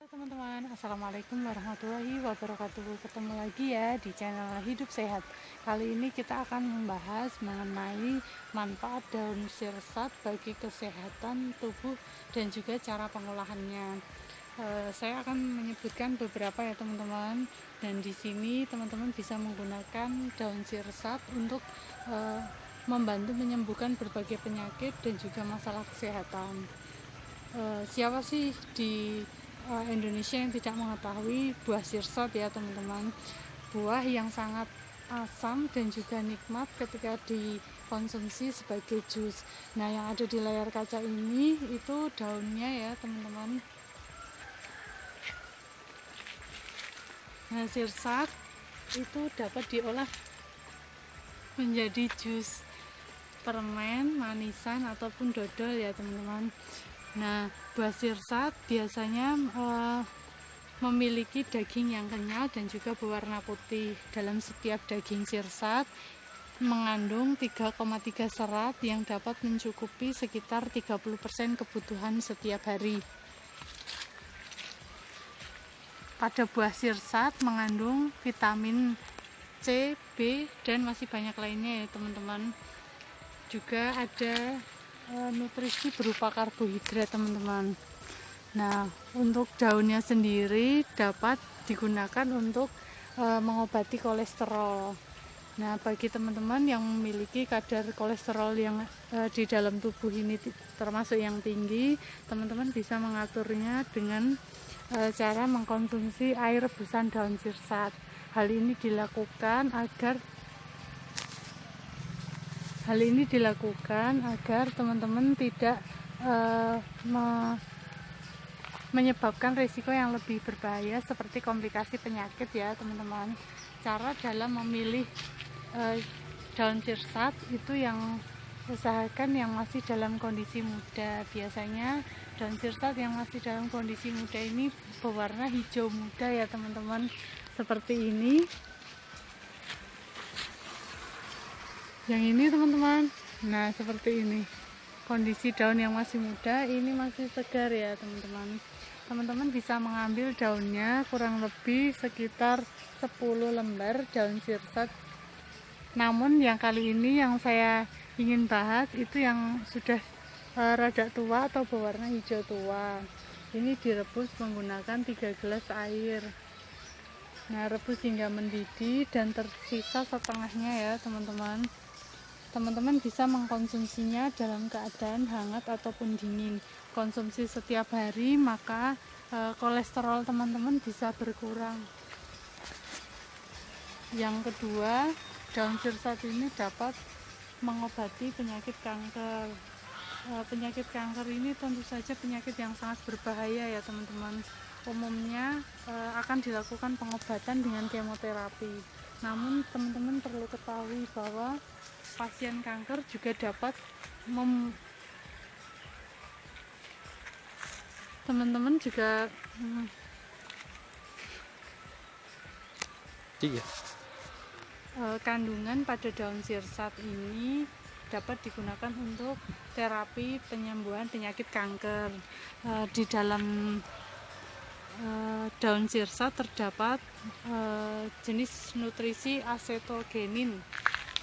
Teman-teman, assalamualaikum warahmatullahi wabarakatuh. Ketemu lagi ya di channel Hidup Sehat. Kali ini kita akan membahas mengenai manfaat daun sirsat bagi kesehatan tubuh dan juga cara pengolahannya. Saya akan menyebutkan beberapa ya teman-teman. Dan di sini teman-teman bisa menggunakan daun sirsat untuk membantu menyembuhkan berbagai penyakit dan juga masalah kesehatan. Siapa sih di Indonesia yang tidak mengetahui buah sirsat ya teman-teman. Buah yang sangat asam dan juga nikmat ketika dikonsumsi sebagai jus. Nah, yang ada di layar kaca ini itu daunnya ya teman-teman. Nah, sirsat itu dapat diolah menjadi jus permen, manisan ataupun dodol ya teman-teman. Nah, buah sirsat biasanya memiliki daging yang kenyal dan juga berwarna putih. Dalam setiap daging sirsat mengandung 3,3 serat yang dapat mencukupi sekitar 30% kebutuhan setiap hari. Pada buah sirsat mengandung vitamin C, B, dan masih banyak lainnya ya teman-teman. Juga ada nutrisi berupa karbohidrat teman-teman. Nah, untuk daunnya sendiri dapat digunakan untuk mengobati kolesterol. Nah, bagi teman-teman yang memiliki kadar kolesterol yang di dalam tubuh ini termasuk yang tinggi, teman-teman bisa mengaturnya dengan cara mengkonsumsi air rebusan daun sirsat. Hal ini dilakukan agar teman-teman tidak menyebabkan risiko yang lebih berbahaya seperti komplikasi penyakit ya teman-teman. Cara dalam memilih daun sirsat itu yang usahakan yang masih dalam kondisi muda. Biasanya daun sirsat yang masih dalam kondisi muda ini berwarna hijau muda ya teman-teman, seperti ini. Yang ini teman-teman, nah seperti ini kondisi daun yang masih muda, ini masih segar ya teman-teman. Teman-teman bisa mengambil daunnya kurang lebih sekitar 10 lembar daun sirsat. Namun yang kali ini yang saya ingin bahas itu yang sudah rada tua atau berwarna hijau tua. Ini direbus menggunakan 3 gelas air. Nah, rebus hingga mendidih dan tersisa setengahnya ya teman-teman. Teman-teman bisa mengkonsumsinya dalam keadaan hangat ataupun dingin. Konsumsi setiap hari, maka kolesterol teman-teman bisa berkurang. Yang kedua, daun sirsat ini dapat mengobati penyakit kanker. Penyakit kanker ini tentu saja penyakit yang sangat berbahaya ya teman-teman. Umumnya akan dilakukan pengobatan dengan kemoterapi. Namun teman-teman perlu ketahui bahwa pasien kanker juga dapat teman-teman juga kandungan pada daun sirsat ini dapat digunakan untuk terapi penyembuhan penyakit kanker. Di dalam daun sirsat terdapat jenis nutrisi acetogenin.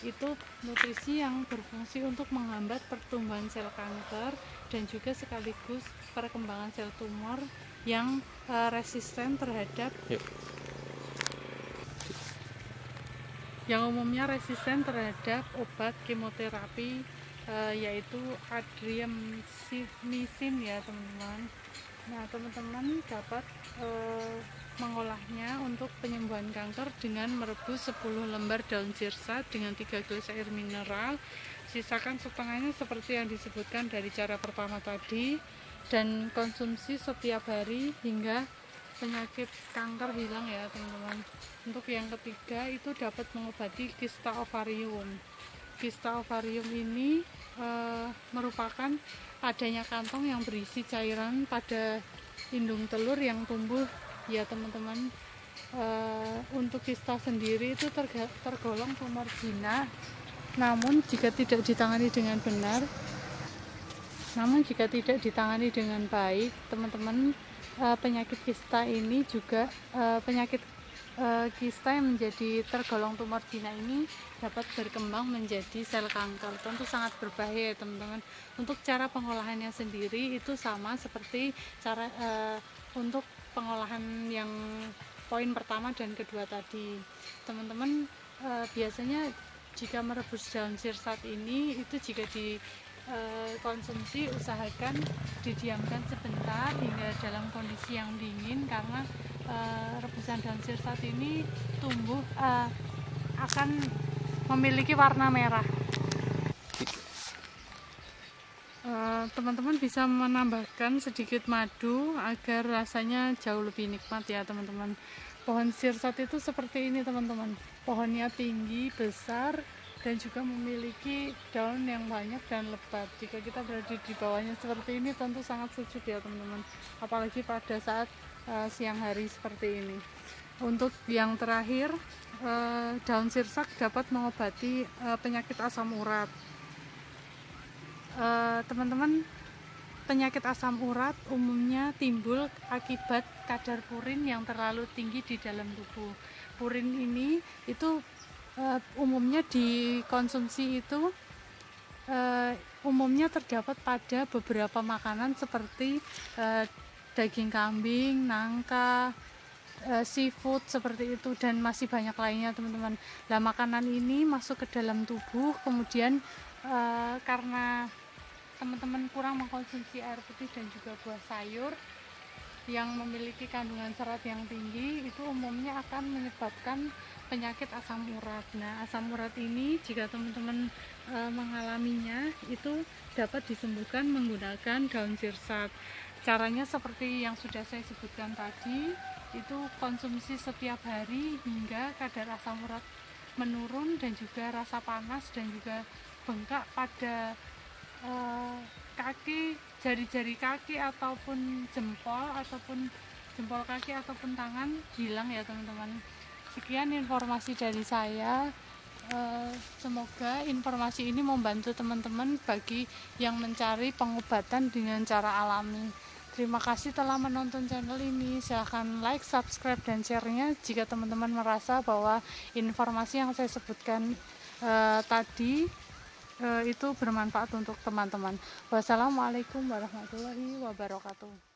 Itu nutrisi yang berfungsi untuk menghambat pertumbuhan sel kanker dan juga sekaligus perkembangan sel tumor yang resisten terhadap yang umumnya resisten terhadap obat kemoterapi, yaitu adriamycin ya teman-teman. Nah, teman-teman dapat mengolahnya untuk penyembuhan kanker dengan merebus 10 lembar daun sirsat dengan 3 gelas air mineral. Sisakan setengahnya seperti yang disebutkan dari cara pertama tadi, dan konsumsi setiap hari hingga penyakit kanker hilang ya teman-teman. Untuk yang ketiga itu dapat mengobati kista ovarium. Kista ovarium ini merupakan adanya kantong yang berisi cairan pada indung telur yang tumbuh ya teman-teman. Untuk kista sendiri itu tergolong tumor jinak, namun jika tidak ditangani dengan baik, teman-teman penyakit kista ini juga penyakit kista yang menjadi tergolong tumor jinak ini dapat berkembang menjadi sel kanker. Tentu sangat berbahaya ya teman-teman. Untuk cara pengolahannya sendiri itu sama seperti cara untuk pengolahan yang poin pertama dan kedua tadi. Teman-teman biasanya jika merebus daun sirsat ini itu jika konsumsi usahakan didiamkan sebentar hingga dalam kondisi yang dingin, karena rebusan daun sirsat ini tumbuh akan memiliki warna merah. Teman-teman bisa menambahkan sedikit madu agar rasanya jauh lebih nikmat ya teman-teman. Pohon sirsat itu seperti ini teman-teman, pohonnya tinggi, besar, dan juga memiliki daun yang banyak dan lebat. Jika kita berada di bawahnya seperti ini tentu sangat sejuk ya teman-teman, apalagi pada saat siang hari seperti ini. Untuk yang terakhir, daun sirsak dapat mengobati penyakit asam urat. Teman-teman, penyakit asam urat umumnya timbul akibat kadar purin yang terlalu tinggi di dalam tubuh. Purin ini itu umumnya dikonsumsi itu umumnya terdapat pada beberapa makanan seperti daging kambing, nangka, seafood seperti itu, dan masih banyak lainnya teman-teman. Nah, makanan ini masuk ke dalam tubuh, kemudian karena teman-teman kurang mengkonsumsi air putih dan juga buah sayur yang memiliki kandungan serat yang tinggi, itu umumnya akan menyebabkan penyakit asam urat. Nah, asam urat ini jika teman-teman mengalaminya itu dapat disembuhkan menggunakan daun sirsat. Caranya seperti yang sudah saya sebutkan tadi, itu konsumsi setiap hari hingga kadar asam urat menurun dan juga rasa panas dan juga bengkak pada kaki, jari-jari kaki ataupun jempol kaki ataupun tangan hilang ya teman-teman. Sekian informasi dari saya. Semoga informasi ini membantu teman-teman bagi yang mencari pengobatan dengan cara alami. Terima kasih telah menonton channel ini. Silahkan like, subscribe, dan share-nya jika teman-teman merasa bahwa informasi yang saya sebutkan tadi itu bermanfaat untuk teman-teman. Wassalamualaikum warahmatullahi wabarakatuh.